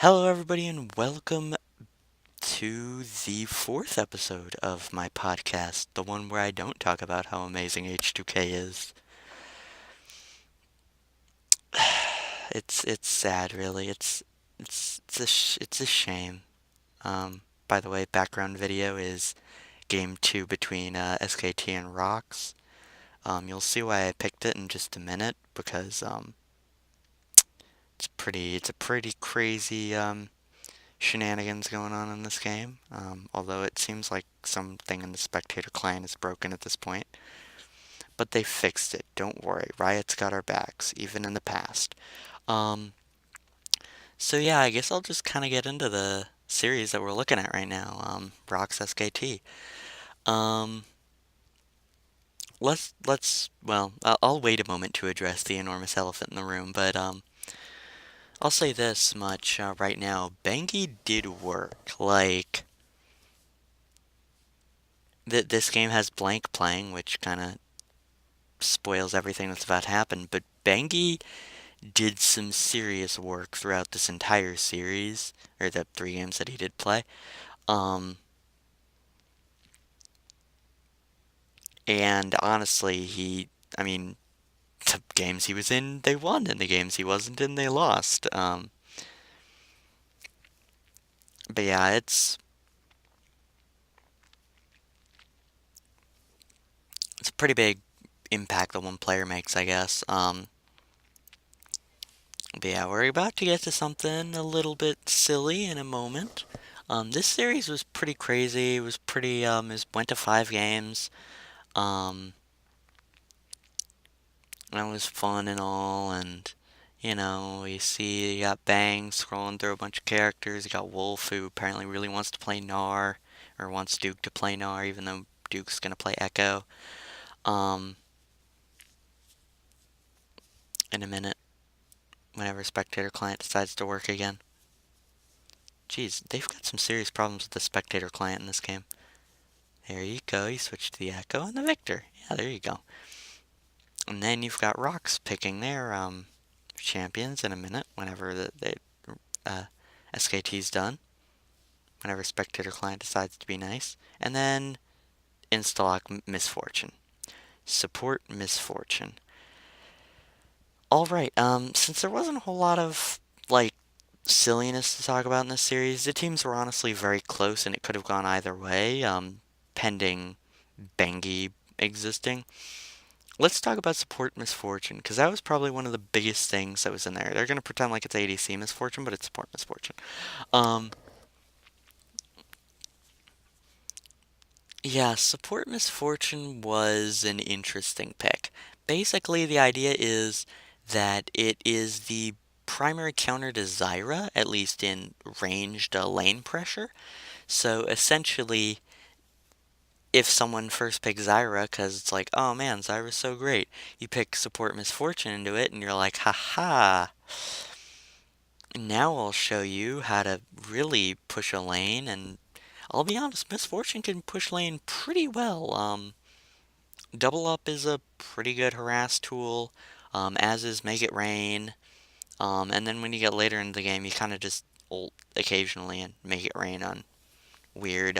Hello, everybody, and welcome to the fourth episode of my podcast, the one where I don't talk about how amazing H2K is. It's sad, really. It's a shame. By the way, background video is game two between SKT and Rocks. You'll see why I picked it in just a minute because it's a pretty crazy shenanigans going on in this game. Although it seems like something in the spectator client is broken at this point. But they fixed it. Don't worry. Riot's got our backs, even in the past. Um, so yeah, I guess I'll just kind of get into the series that we're looking at right now. Rocks SKT. Um, I'll wait a moment to address the enormous elephant in the room, but I'll say this much right now. Bengi did work. Like, this game has blank playing, which kind of spoils everything that's about to happen, but Bengi did some serious work throughout this entire series, or the three games that he did play. Um, and honestly, I mean, the games he was in, they won, and the games he wasn't in, they lost. But yeah, it's a pretty big impact that one player makes, I guess. But yeah, we're about to get to something a little bit silly in a moment. This series was pretty crazy. It was pretty, it went to 5 games. Um, and it was fun and all, and you see you got Bang scrolling through a bunch of characters. You got Wolf, who apparently really wants to play Gnar, or wants Duke to play Gnar, even though Duke's gonna play Echo. Um, in a minute, whenever spectator client decides to work again. Geez, they've got some serious problems with the spectator client in this game. There you go, you switch to the Echo and the Victor. Yeah, there you go. And then you've got Rocks picking their champions in a minute, whenever the uh, SKT's done. Whenever spectator client decides to be nice. And then install misfortune. Support misfortune. All right. Since there wasn't a whole lot of like silliness to talk about in this series, the teams were honestly very close, and it could have gone either way. Pending Bengi existing. Let's talk about support misfortune, because that was probably one of the biggest things that was in there. They're gonna pretend like it's ADC misfortune, but it's support misfortune. Um, Yeah, Support Misfortune was an interesting pick. Basically, the idea is that it is the primary counter to Zyra, at least in ranged lane pressure. So essentially, if someone first picks Zyra because it's like, oh man, Zyra's so great, you pick Support Misfortune into it, and you're like, haha, now I'll show you how to really push a lane. And I'll be honest, Misfortune can push lane pretty well. Double Up is a pretty good harass tool, as is Make It Rain. And then when you get later in the game, you kind of just ult occasionally and make it rain on weird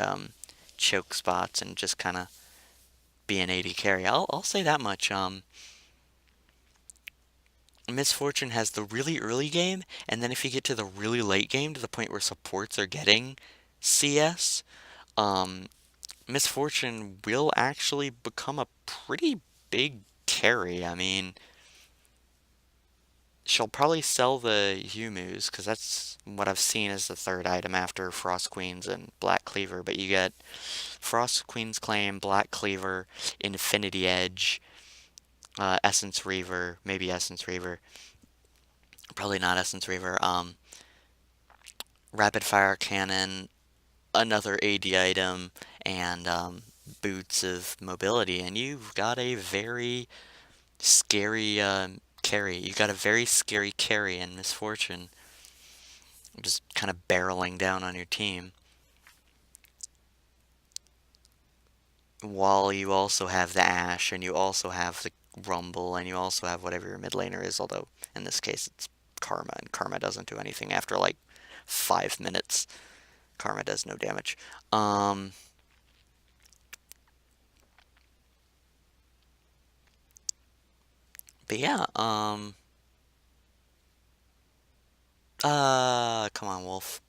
choke spots and just kind of be an AD carry. I'll say that much. Misfortune has the really early game, and then if you get to the really late game, to the point where supports are getting CS, um, Misfortune will actually become a pretty big carry. I mean, she'll probably sell the Humus, because that's what I've seen as the third item after Frost Queens and Black Cleaver. But you get Frost Queen's Claim, Black Cleaver, Infinity Edge, Essence Reaver, maybe Essence Reaver, probably not Essence Reaver, Rapid Fire Cannon, another AD item, and Boots of Mobility. And you've got a very scary carry. You got a very scary carry in Misfortune, just kind of barreling down on your team. While you also have the Ashe, and you also have the Rumble, and you also have whatever your mid laner is, although in this case it's Karma, and Karma doesn't do anything after like 5 minutes. Karma does no damage. Um, but yeah, come on, Wolf.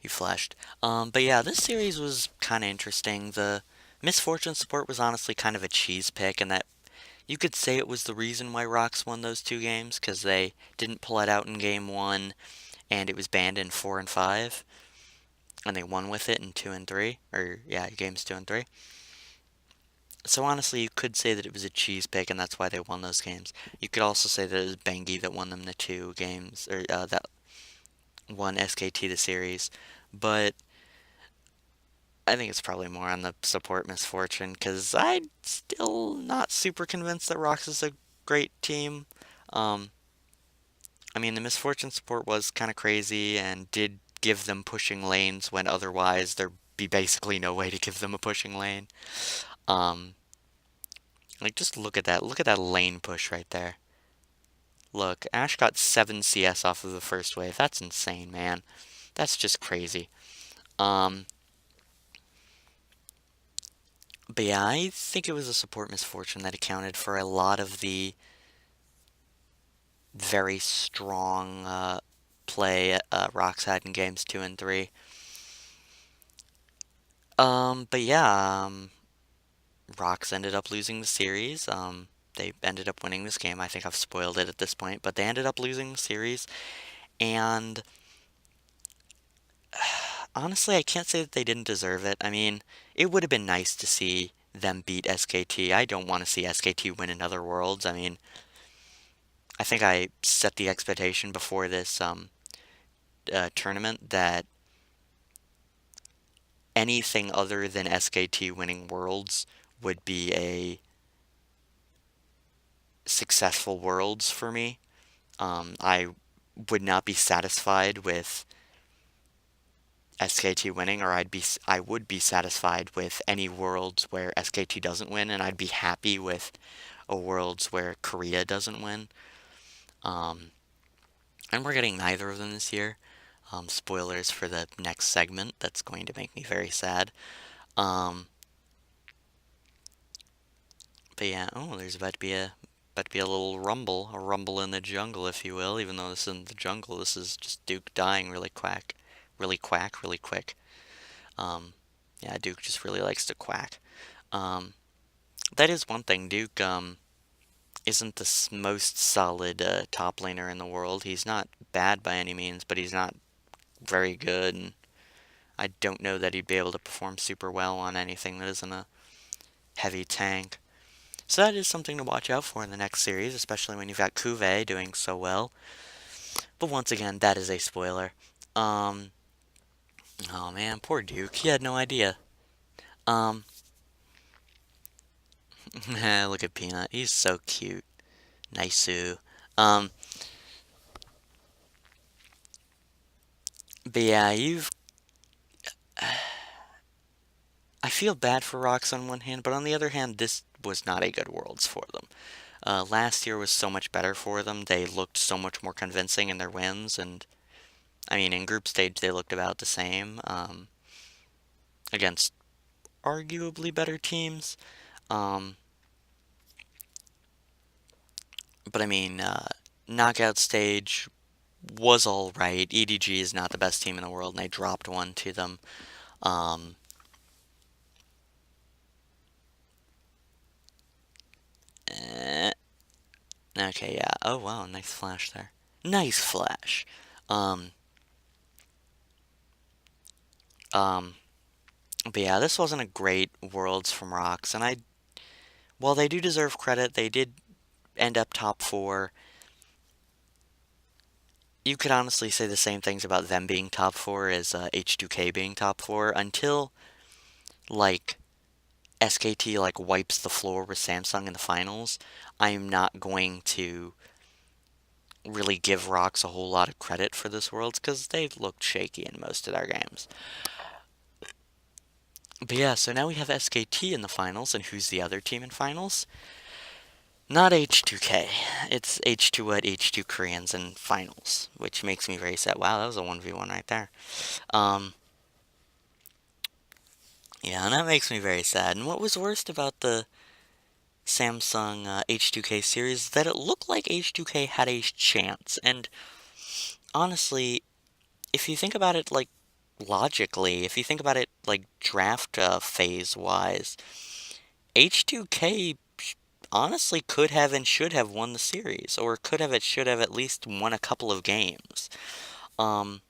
You flashed. But yeah, this series was kind of interesting. The Misfortune support was honestly kind of a cheese pick, and that you could say it was the reason why Rocks won those two games, because they didn't pull it out in game one, and it was banned in four and five, and they won with it in two and three, or yeah, games two and three. So honestly, you could say that it was a cheese pick, and that's why they won those games. You could also say that it was Bengi that won them the two games, or that won SKT the series. But I think it's probably more on the support Misfortune, because I'm still not super convinced that Rox is a great team. Um, I mean, the Misfortune support was kind of crazy and did give them pushing lanes when otherwise there'd be basically no way to give them a pushing lane. Um, like, just look at that. Look at that lane push right there. Look, Ash got 7 CS off of the first wave. That's insane, man. That's just crazy. Um, but yeah, I think it was a support Misfortune that accounted for a lot of the very strong play Rocks had in games 2 and 3. But yeah, Rocks ended up losing the series. They ended up winning this game. I think I've spoiled it at this point, but they ended up losing the series. And honestly, I can't say that they didn't deserve it. I mean, it would have been nice to see them beat SKT. I don't want to see SKT win another Worlds. I mean, I think I set the expectation before this tournament that anything other than SKT winning Worlds would be a successful Worlds for me. I would not be satisfied with SKT winning, or I would be satisfied with any Worlds where SKT doesn't win, and I'd be happy with a Worlds where Korea doesn't win. Um, and we're getting neither of them this year. Spoilers for the next segment. That's going to make me very sad. Um, but yeah, oh, there's about to be a little rumble, a rumble in the jungle, if you will. Even though this isn't the jungle, this is just Duke dying really quick. Um, yeah, Duke just really likes to quack. Um, that is one thing. Duke isn't the most solid top laner in the world. He's not bad by any means, but he's not very good. And I don't know that he'd be able to perform super well on anything that isn't a heavy tank. So that is something to watch out for in the next series, especially when you've got Cuvée doing so well. But once again, that is a spoiler. Um, oh man, poor Duke. He had no idea. Um, look at Peanut. He's so cute. Naisu. Um, but yeah, I feel bad for Rocks on one hand, but on the other hand, this was not a good Worlds for them. Last year was so much better for them. They looked so much more convincing in their wins, and I mean, in group stage, they looked about the same against arguably better teams. Um, but I mean, knockout stage was all right. EDG is not the best team in the world, and they dropped one to them. Um, eh, okay, yeah. Oh wow, nice flash there. Nice flash. Um, um, but yeah, this wasn't a great Worlds from Rocks, and while they do deserve credit, they did end up top four. You could honestly say the same things about them being top four as H2K being top four until like SKT like wipes the floor with Samsung in the finals. I am not going to really give Rocks a whole lot of credit for this Worlds because they looked shaky in most of their games. But yeah, so now we have SKT in the finals, and who's the other team in finals? Not H2K. It's H2 what H2 Koreans in finals, which makes me very sad. Wow, that was a 1v1 right there. Um, yeah, and that makes me very sad. And what was worst about the Samsung H2K series is that it looked like H2K had a chance. And honestly, if you think about it like logically, if you think about it like draft phase wise, H2K honestly could have and should have won the series, or could have it should have at least won a couple of games. Um,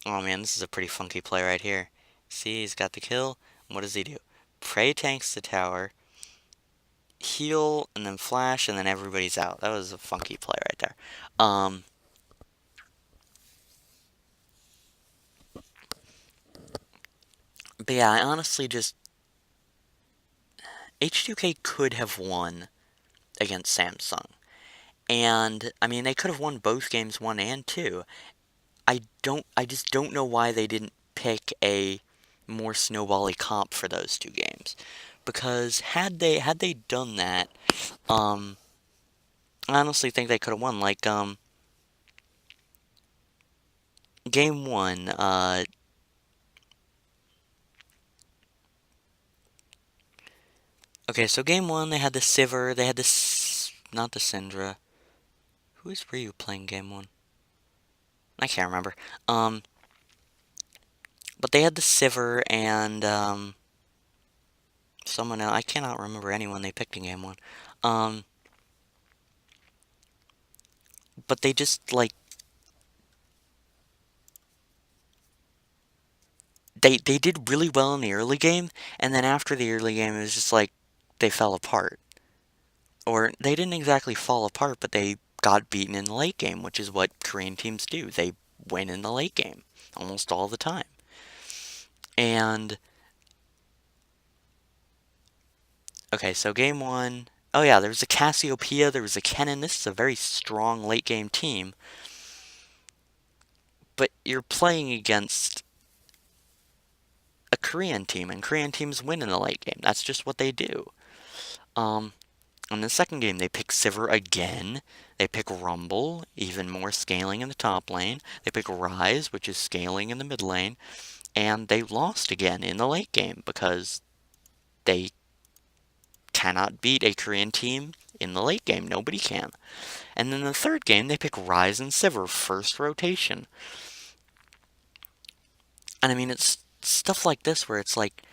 oh man, this is a pretty funky play right here. See, he's got the kill. What does he do? Prey tanks the tower, heal, and then flash, and then everybody's out. That was a funky play right there. But yeah, I honestly just H2K could have won against Samsung. And I mean, they could have won both games 1 and 2. I just don't know why they didn't pick a more snowbally comp for those two games. Because had they done that, um I honestly think they could have won. Like game 1, okay, so game 1 they had the Sivir, they had this not the Syndra. Who is Ryu playing game 1? I can't remember. Um but they had the Sivir and someone else. I cannot remember anyone they picked in game 1. Um but they just like they did really well in the early game, and then after the early game, it was just like they fell apart. Or they didn't exactly fall apart, but they got beaten in the late game, which is what Korean teams do. They win in the late game almost all the time. And okay, so game 1. Oh yeah, there was a Cassiopeia, there was a Kennen. This is a very strong late game team, but you're playing against a Korean team, and Korean teams win in the late game. That's just what they do. Um, In the second game, they pick Sivir again. They pick Rumble, even more scaling in the top lane. They pick Rise, which is scaling in the mid lane. And they lost again in the late game because they cannot beat a Korean team in the late game. Nobody can. And then the third game, they pick Rise and Sivir, first rotation. And I mean, it's stuff like this where it's like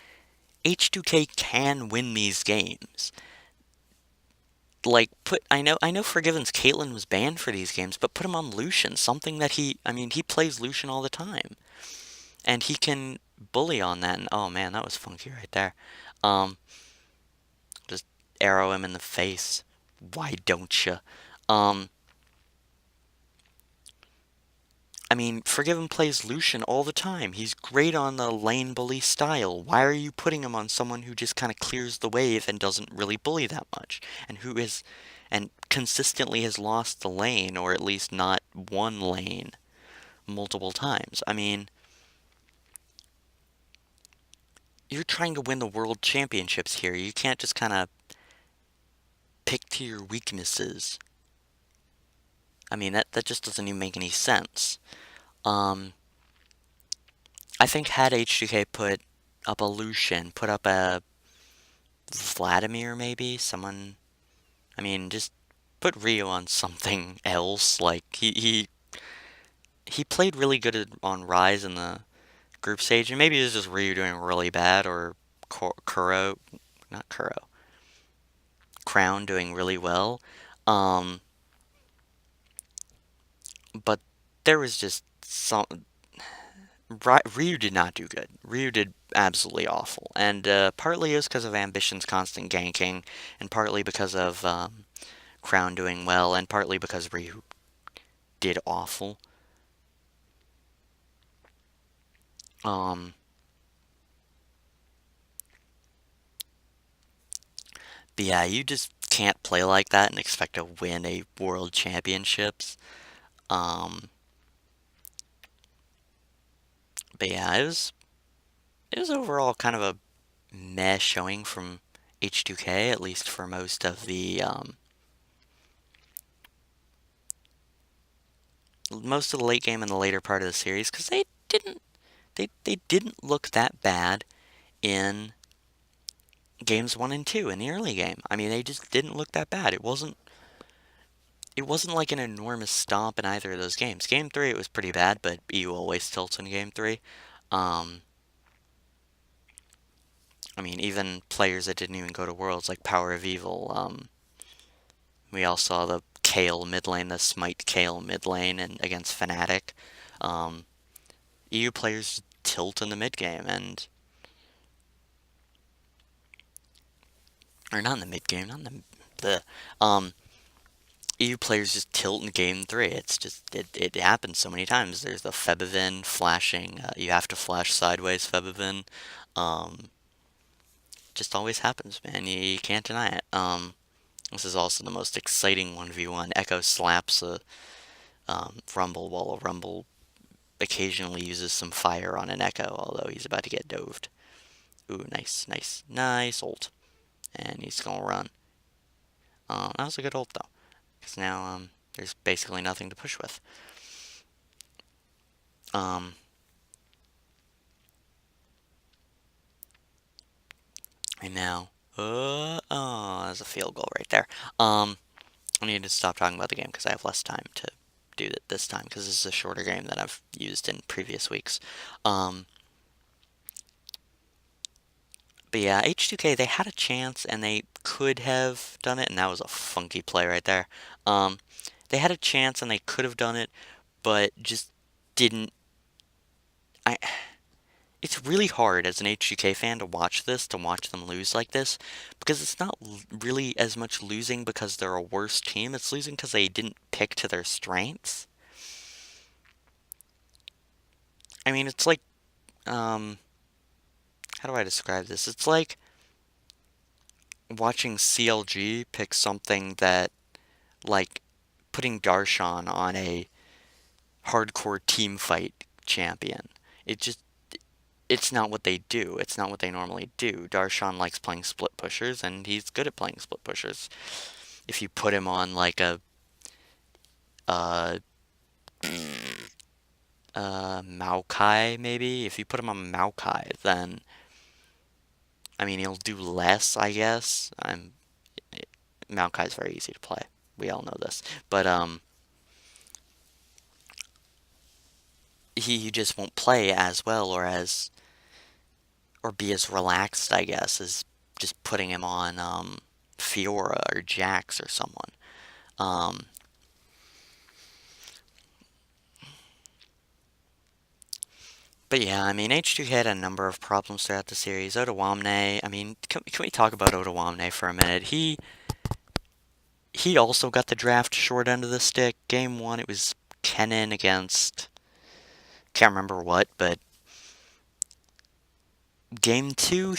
H2K can win these games. Like put I know Forgiven's Caitlyn was banned for these games, but put him on Lucian, something that he plays Lucian all the time. And he can bully on that, and oh man, that was funky right there. Um just arrow him in the face. Why don't you? Um I mean, Forgiven plays Lucian all the time. He's great on the lane bully style. Why are you putting him on someone who just kind of clears the wave and doesn't really bully that much? And who is, and consistently has lost the lane, or at least not one lane, multiple times? I mean, you're trying to win the world championships here. You can't just kind of pick to your weaknesses. I mean, that just doesn't even make any sense. Um, I think had H2K put up a Lucian, put up a Vladimir, maybe someone. I mean, just put Rio on something else. Like he played really good on Rise in the group stage, and maybe it was just Ryu doing really bad, or Kuro, not Kuro, Crown doing really well. Um, but there was just some. Ryu did not do good. Ryu did absolutely awful, and partly it was because of Ambition's constant ganking, and partly because of Crown doing well, and partly because Ryu did awful. Um, but yeah, you just can't play like that and expect to win a world championships. Um, but yeah, it was overall kind of a meh showing from H2K, at least for most of the late game and the later part of the series, because they didn't look that bad in games 1 and 2 in the early game. I mean, they just didn't look that bad. It wasn't like an enormous stomp in either of those games. Game 3 it was pretty bad, but EU always tilts in game 3. Um, I mean, even players that didn't even go to Worlds, like Power of Evil, we all saw the Kale mid lane, the Smite Kale mid lane, and against Fnatic. Um, EU players tilt in the mid game, and or not in the mid game, not in the EU players just tilt in game 3. It's just it happens so many times. There's the Febivin flashing. You have to flash sideways Febivin. Um, just always happens, man. You can't deny it. This is also the most exciting 1v1. Echo slaps a Rumble while a Rumble occasionally uses some fire on an Echo, although he's about to get doved. Ooh, nice, nice, nice ult. And he's gonna run. That was a good ult, though. Because now there's basically nothing to push with. Um, and now, there's a field goal right there. I need to stop talking about the game because I have less time to do it this time because this is a shorter game than I've used in previous weeks. Um, but yeah, H2K, they had a chance and they could have done it, and that was a funky play right there. Um, they had a chance and they could have done it, but just didn't. I. It's really hard as an H2K fan to watch this, to watch them lose like this, because it's not really as much losing because they're a worse team, it's losing because they didn't pick to their strengths. I mean, it's like, how do I describe this? It's like watching CLG pick something that, like, putting Darshan on a hardcore team fight champion. It just it's not what they do. It's not what they normally do. Darshan likes playing split pushers, and he's good at playing split pushers. If you put him on like a uh, Maokai, maybe if you put him on Maokai, then I mean he'll do less, I guess. Maokai's very easy to play. We all know this, but he just won't play as well or be as relaxed, I guess, as just putting him on Fiora or Jax or someone. Um, but yeah, I mean, H2 had a number of problems throughout the series. Otawamne, I mean, can we talk about Otawamne for a minute? He also got the draft short end of the stick. Game 1, it was Kennen against, can't remember what, but Game 2,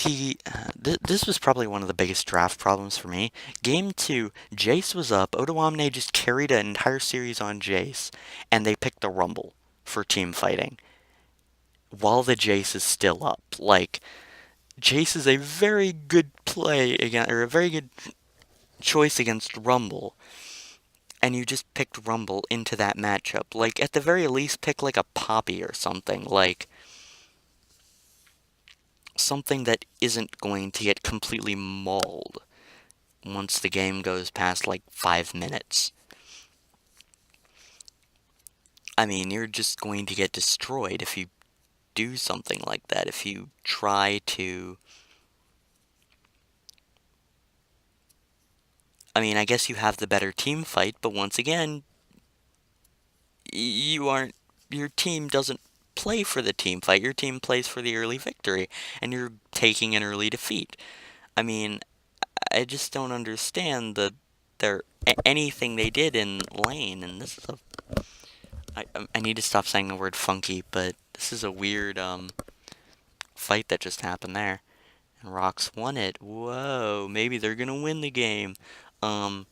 this was probably one of the biggest draft problems for me. Game 2, Jace was up. Otawamne just carried an entire series on Jace, and they picked the Rumble for team fighting while the Jace is still up. Like, Jace is a very good play against, or a very good choice against Rumble, and you just picked Rumble into that matchup. Like, at the very least, pick like a Poppy or something. Like, something that isn't going to get completely mauled once the game goes past like 5 minutes. I mean, you're just going to get destroyed if you do something like that. If you try to. I mean, I guess you have the better team fight, but once again, you aren't. Your team doesn't play for the team fight. Your team plays for the early victory, and you're taking an early defeat. I mean, I just don't understand anything they did in lane, and this is a I need to stop saying the word funky, but this is a weird fight that just happened there. And Rocks won it. Whoa, maybe they're gonna win the game. Um,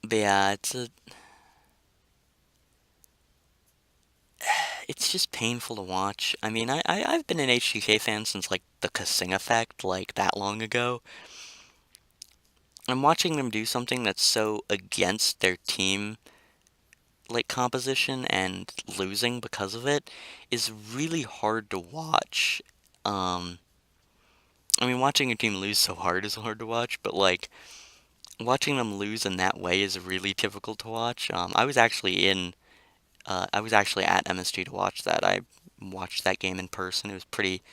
but yeah, it's just painful to watch. I mean, I've been an HGK fan since like the Kasing effect, like that long ago. I'm watching them do something that's so against their team like composition and losing because of it is really hard to watch. Um, I mean, watching a team lose so hard is hard to watch, but like watching them lose in that way is really difficult to watch. I was actually at MSG to watch that. I watched that game in person. It was pretty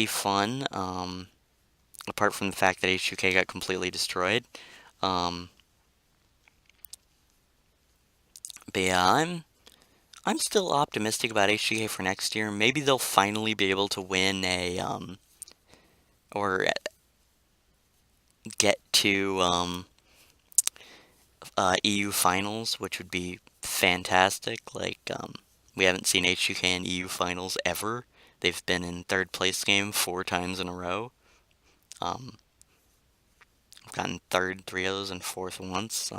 fun. Apart from the fact that H2K got completely destroyed. Um, but yeah, I'm still optimistic about HGK for next year. Maybe they'll finally be able to win or get to EU finals, which would be fantastic. Like we haven't seen HGK in EU finals ever. They've been in third place game 4 times in a row. Um, I've gotten third 3 of those and fourth once.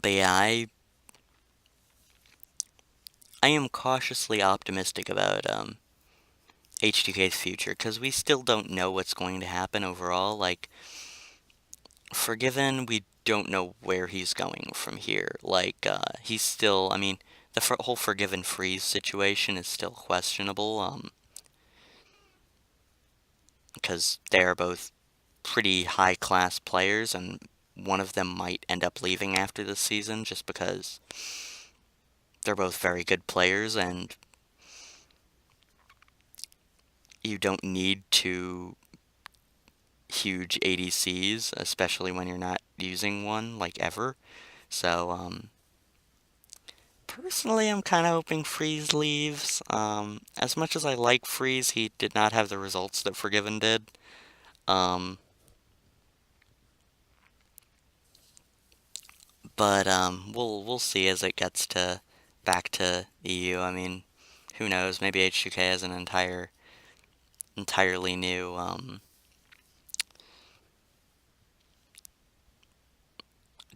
But yeah, I am cautiously optimistic about H2K's future because we still don't know what's going to happen overall. Like Forgiven, we don't know where he's going from here. Like he's still, I mean, the whole Forgiven Freeze situation is still questionable. Because they are both pretty high class players, and one of them might end up leaving after this season just because they're both very good players, and you don't need two huge ADCs, especially when you're not using one like ever. So, personally, I'm kind of hoping Freeze leaves. As much as I like Freeze, he did not have the results that Forgiven did. Um, but we'll see as it gets to back to EU. I mean, who knows? Maybe H2K has an entirely new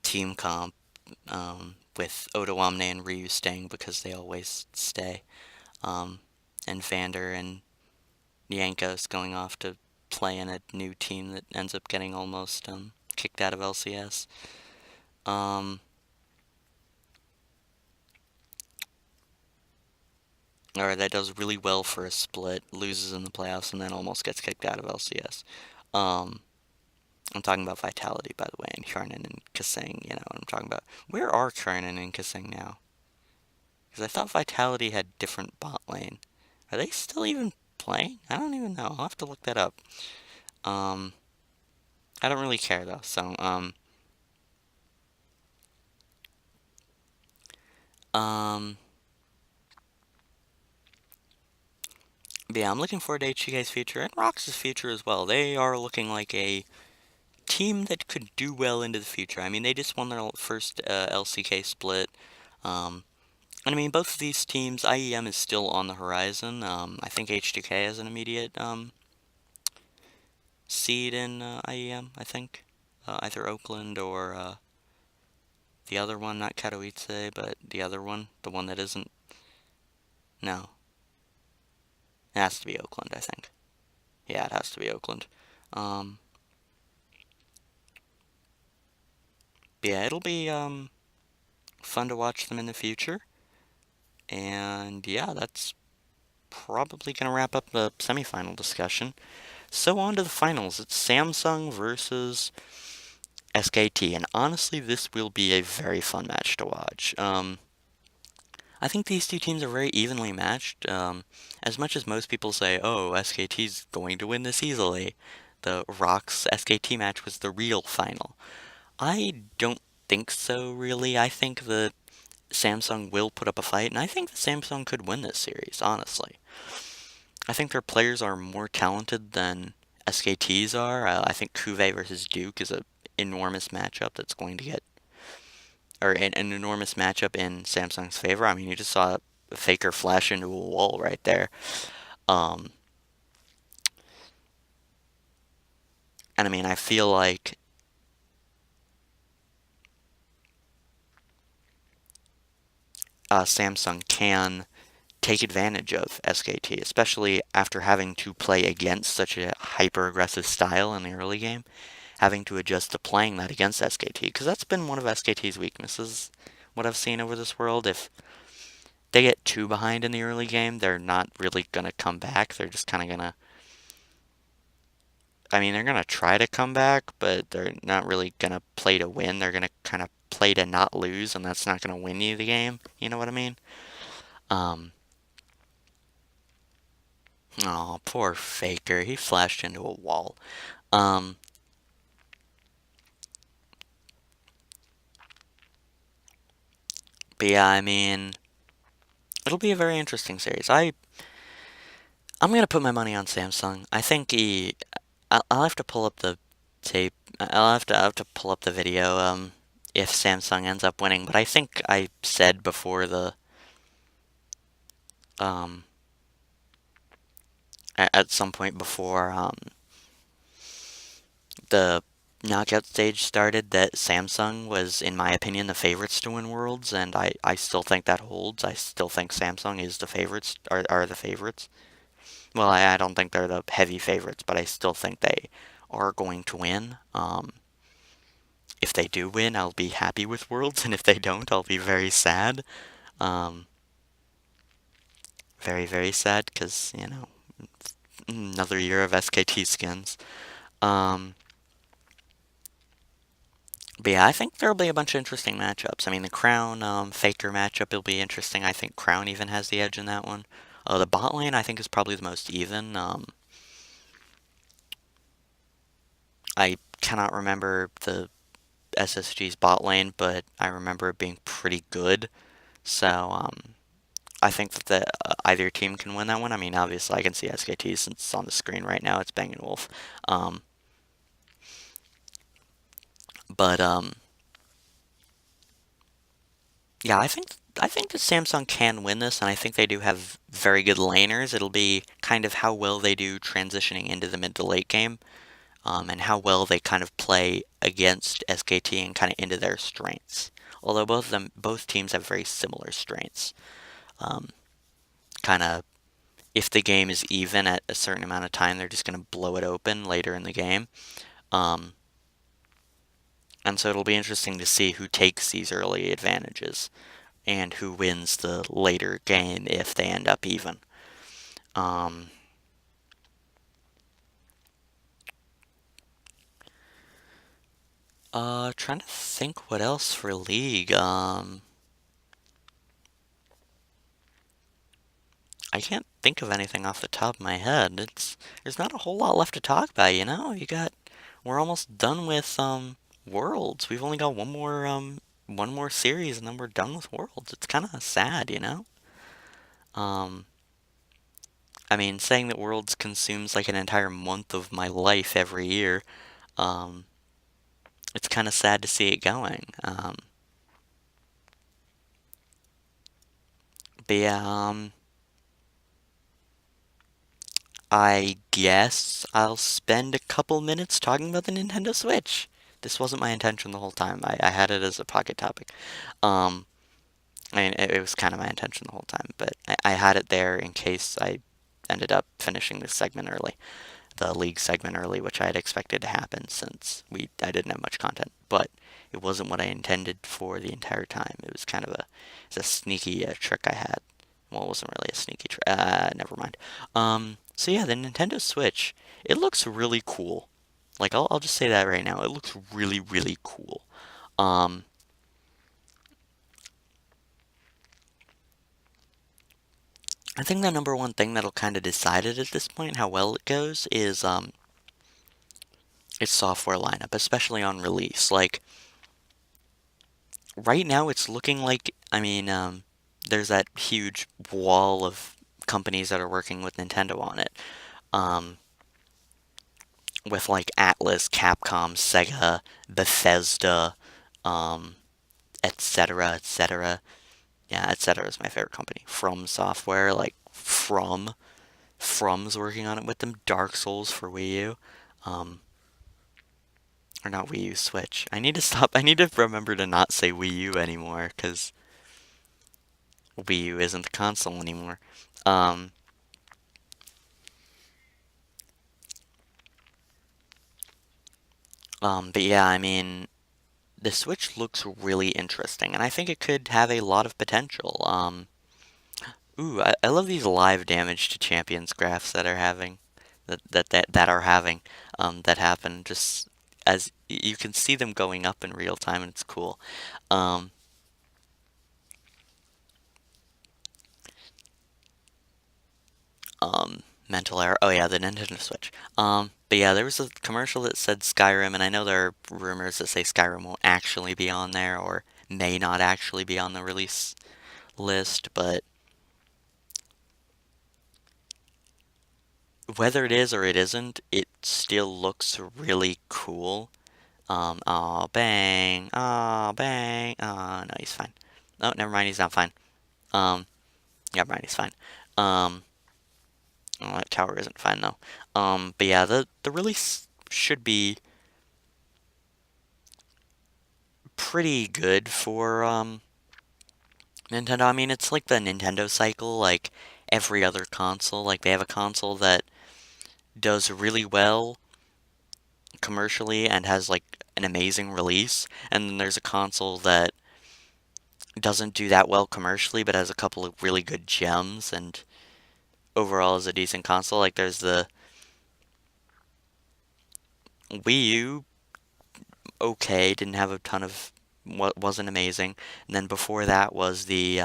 team comp with Otoamne and Ryu staying because they always stay, um, and Vander and Yankos going off to play in a new team that ends up getting almost kicked out of LCS. Um, or that does really well for a split, loses in the playoffs, and then almost gets kicked out of LCS. Um, I'm talking about Vitality, by the way, and Karnan and Kasing, you know what I'm talking about. Where are Karnan and Kasing now? Because I thought Vitality had different bot lane. Are they still even playing? I don't even know. I'll have to look that up. Um, I don't really care though, so, um, but yeah, I'm looking forward to HGK's future and Rox's future as well. They are looking like a team that could do well into the future. I mean, they just won their first LCK split. Um, and I mean, both of these teams, IEM is still on the horizon. I think H2K has an immediate seed in IEM, I think. Either Oakland or the other one, not Katowice, but the other one, the one that isn't. No, it has to be Oakland, I think. Yeah, it has to be Oakland. Um, but yeah, it'll be fun to watch them in the future. And yeah, that's probably going to wrap up the semifinal discussion. So on to the finals. It's Samsung versus SKT, and honestly, this will be a very fun match to watch. I think these two teams are very evenly matched. As much as most people say, "Oh, SKT's going to win this easily," the Rocks SKT match was the real final. I don't think so, really. I think that Samsung will put up a fight, and I think that Samsung could win this series, honestly. I think their players are more talented than SKT's are. I think Cuvée versus Duke is an enormous matchup that's going to get, or an enormous matchup in Samsung's favor. I mean, you just saw Faker flash into a wall right there. Um, and I mean, I feel like Samsung can take advantage of SKT, especially after having to play against such a hyper aggressive style in the early game, having to adjust to playing that against SKT, because that's been one of SKT's weaknesses, what I've seen over this world. If they get too behind in the early game, they're not really going to come back. They're just kind of going to, I mean, they're going to try to come back, but they're not really going to play to win. They're going to kind of play to not lose, and that's not going to win you the game. You know what I mean? Um, oh, poor Faker. He flashed into a wall. Um, but yeah, I mean, it'll be a very interesting series. I'm gonna put my money on Samsung. I think I'll have to pull up the tape. I'll have to pull up the video. If Samsung ends up winning, but I think I said before um at some point before the knockout stage started that Samsung was, in my opinion, the favorites to win Worlds, and I still think that holds. I still think Samsung is the favorites, are the favorites. Well, I don't think they're the heavy favorites, but I still think they are going to win. If they do win, I'll be happy with Worlds, and if they don't, I'll be very sad. Um, very, very sad, because, another year of SKT skins. Um, But yeah, I think there'll be a bunch of interesting matchups. I mean, the Crown Faker matchup will be interesting. I think Crown even has the edge in that one. The bot lane I think is probably the most even. I cannot remember the SSG's bot lane, but I remember it being pretty good. So I think that either team can win that one. I mean, obviously I can see SKT since it's on the screen right now. It's Bang& Wolf. Um, but yeah, I think that Samsung can win this, and I think they do have very good laners. It'll be kind of how well they do transitioning into the mid to late game, and how well they kind of play against SKT and kind of into their strengths. Although both teams have very similar strengths. Um, kind of, if the game is even at a certain amount of time, they're just going to blow it open later in the game. Um, and so it'll be interesting to see who takes these early advantages and who wins the later game if they end up even. Um, Trying to think what else for League. I can't think of anything off the top of my head. There's not a whole lot left to talk about, you know? We're almost done with Worlds. We've only got one more series and then we're done with Worlds. It's kind of sad, you know? Um, I mean, saying that Worlds consumes like an entire month of my life every year, um, it's kind of sad to see it going. But yeah, I guess I'll spend a couple minutes talking about the Nintendo Switch. This wasn't my intention the whole time. I had it as a pocket topic. Um, I mean, it was kind of my intention the whole time, but I had it there in case I ended up finishing this segment early, the League segment early, which I had expected to happen since I didn't have much content. But it wasn't what I intended for the entire time. It was kind of it's a sneaky trick I had. Well, it wasn't really a sneaky trick. Never mind. So yeah, the Nintendo Switch, it looks really cool. Like I'll just say that right now. It looks really, really cool. Um, I think the number one thing that'll kind of decide it at this point, how well it goes, is its software lineup, especially on release. Like right now, it's looking like, I mean, there's that huge wall of companies that are working with Nintendo on it. Um, with like Atlas, Capcom, Sega, Bethesda, um, etc., etc. Yeah, etc. is my favorite company. From Software, like From's working on it with them. Dark Souls for Wii U, um, or not Wii U, Switch. I need to stop. I need to remember to not say Wii U anymore, because Wii U isn't the console anymore. Um, but yeah, I mean, the Switch looks really interesting, and I think it could have a lot of potential. Ooh, I love these live damage to champions graphs that are having, that are having, that happen just as you can see them going up in real time, and it's cool. Um, Mental error. Oh yeah, the Nintendo Switch. But yeah, there was a commercial that said Skyrim, and I know there are rumors that say Skyrim won't actually be on there, or may not actually be on the release list, but whether it is or it isn't, it still looks really cool. Oh bang, oh bang, oh no, he's fine. Oh, never mind, he's not fine. Um, Never mind, he's fine. Um, oh, that tower isn't fine though. But yeah, the release should be pretty good for Nintendo. I mean, it's like the Nintendo cycle, like every other console. Like they have a console that does really well commercially and has like an amazing release, and then there's a console that doesn't do that well commercially but has a couple of really good gems and overall is a decent console. Like there's the Wii U, okay, didn't have a ton of what wasn't amazing. And then before that was the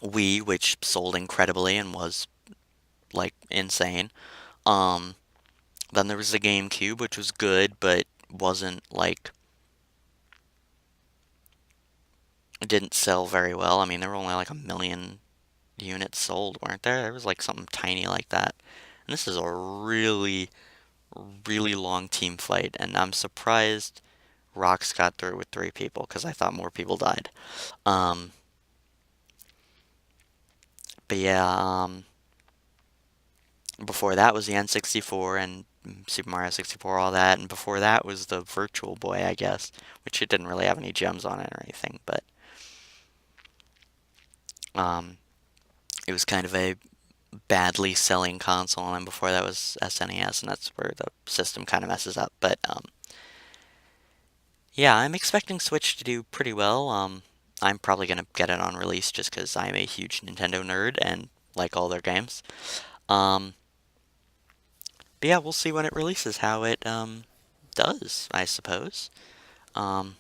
Wii, which sold incredibly and was like insane. Um, then there was the GameCube, which was good, but wasn't like it didn't sell very well. I mean, there were only like a million units sold, weren't there? There was like something tiny like that. And this is a really long team fight, and I'm surprised Rocks got through with three people because I thought more people died. Um, but yeah, before that was the N64 and Super Mario 64, all that, and before that was the Virtual Boy, I guess, which it didn't really have any gems on it or anything, but um, it was kind of a badly selling console, and then before that was SNES, and that's where the system kind of messes up. But yeah, I'm expecting Switch to do pretty well. I'm probably gonna get it on release just because I'm a huge Nintendo nerd and like all their games. Um, but yeah, we'll see when it releases how it does, I suppose. Um,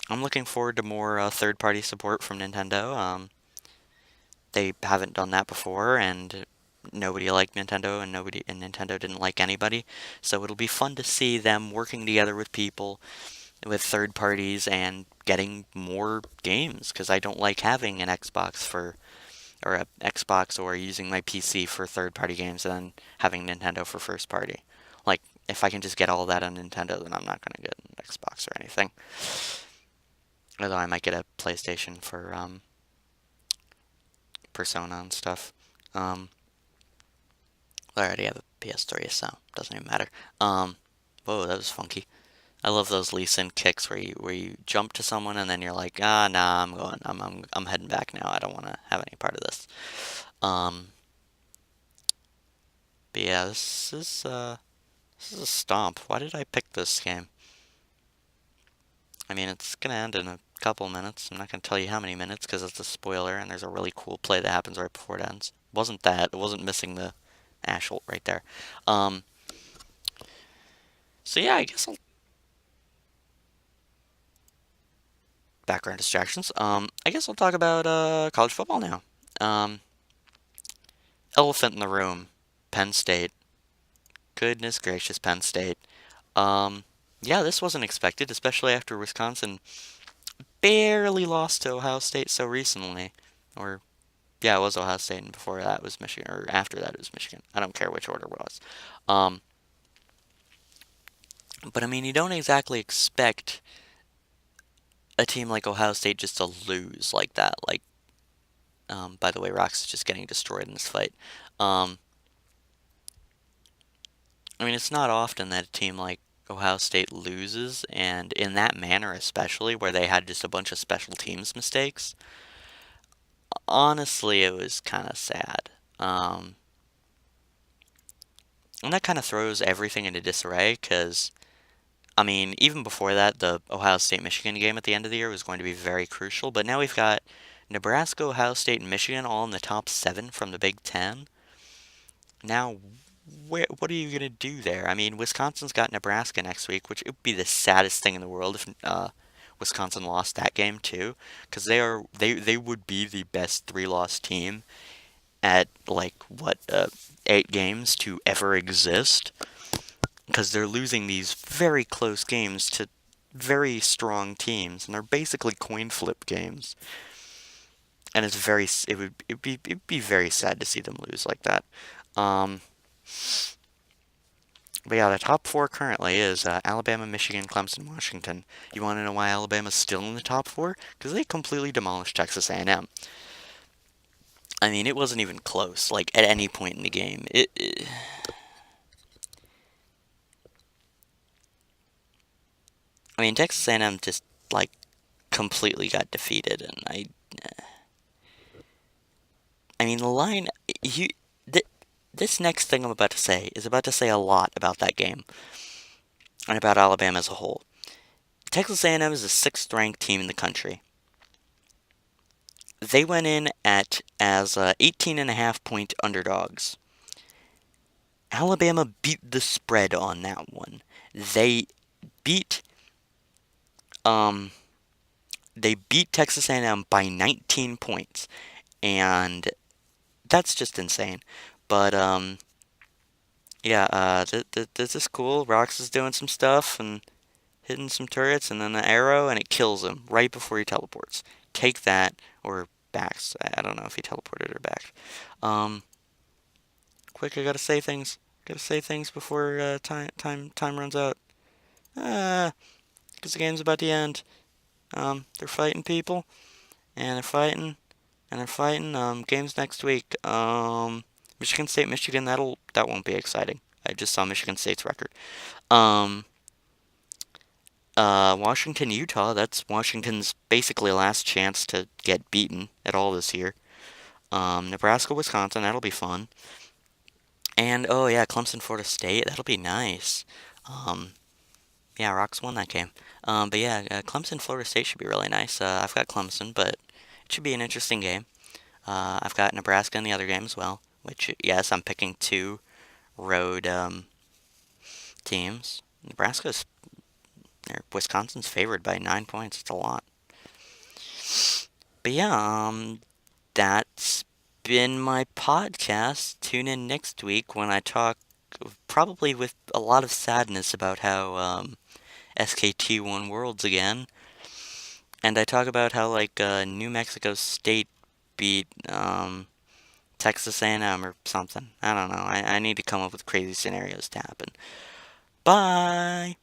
I'm looking forward to more third-party support from Nintendo. They haven't done that before, and nobody liked Nintendo, and Nintendo didn't like anybody. So it'll be fun to see them working together with people, with third parties, and getting more games. Because I don't like having an Xbox for or a Xbox or using my PC for third-party games and then having Nintendo for first-party. Like if I can just get all that on Nintendo, then I'm not gonna get an Xbox or anything. Although I might get a PlayStation for Persona and stuff. Um, I already have a PS3, so it doesn't even matter. Whoa, that was funky. I love those Lee Sin kicks where you jump to someone and then you're like, ah, nah, I'm going, I'm heading back now. I don't want to have any part of this. Um, but yeah, this is a stomp. Why did I pick this game? I mean, it's gonna end in a couple minutes. I'm not gonna tell you how many minutes because it's a spoiler, and there's a really cool play that happens right before it ends. Wasn't that? It wasn't missing the Ashholt right there. Um, so yeah, I guess I'll background distractions. I guess I'll talk about college football now. Um, Elephant in the room, Penn State. Goodness gracious, Penn State. Um, yeah, this wasn't expected, especially after Wisconsin barely lost to Ohio State so recently. Or yeah, it was Ohio State, and before that was Michigan, or after that it was Michigan. I don't care which order it was. Um, but I mean, you don't exactly expect a team like Ohio State just to lose like that. Like, by the way, Rox is just getting destroyed in this fight. Um, I mean, it's not often that a team like Ohio State loses, and in that manner especially, where they had just a bunch of special teams mistakes, honestly, it was kind of sad. Um, and that kind of throws everything into disarray because, I mean, even before that, the Ohio State-Michigan game at the end of the year was going to be very crucial, but now we've got Nebraska, Ohio State, and Michigan all in the top seven from the Big Ten. Now, what are you going to do there? I mean, Wisconsin's got Nebraska next week, which it would be the saddest thing in the world if Wisconsin lost that game too, because they would be the best three-loss team at like what 8 games to ever exist, because they're losing these very close games to very strong teams, and they're basically coin flip games. And it'd be very sad to see them lose like that. Um, But yeah, the top four currently is Alabama, Michigan, Clemson, Washington. You want to know why Alabama's still in the top four? Because they completely demolished Texas A&M. I mean, it wasn't even close. Like at any point in the game, I mean, Texas A&M just like completely got defeated, and I mean, the line. You, th- this next thing I'm about to say is about to say a lot about that game and about Alabama as a whole. Texas A&M is the sixth-ranked team in the country. They went in at as 18.5 point underdogs. Alabama beat the spread on that one. They beat um they beat Texas A&M by 19 points, and that's just insane. But yeah, this is cool. Rox is doing some stuff and hitting some turrets, and then the arrow, and it kills him right before he teleports. Take that, or backs. I don't know if he teleported or backed. Um, Quick, I gotta say things. Gotta say things before time runs out. Because the game's about to end. They're fighting people, and they're fighting, and they're fighting. Games next week. Michigan State, Michigan. That won't be exciting. I just saw Michigan State's record. Um, Washington, Utah. That's Washington's basically last chance to get beaten at all this year. Nebraska, Wisconsin. That'll be fun. And oh yeah, Clemson, Florida State. That'll be nice. Um, Yeah, Rocks won that game. But yeah, Clemson, Florida State should be really nice. I've got Clemson, but it should be an interesting game. I've got Nebraska in the other game as well, which, yes, I'm picking two road teams. Wisconsin's favored by 9 points. It's a lot. But yeah, that's been my podcast. Tune in next week when I talk, probably with a lot of sadness, about how SKT won Worlds again. And I talk about how like New Mexico State beat Texas A&M or something. I don't know. I need to come up with crazy scenarios to happen. Bye.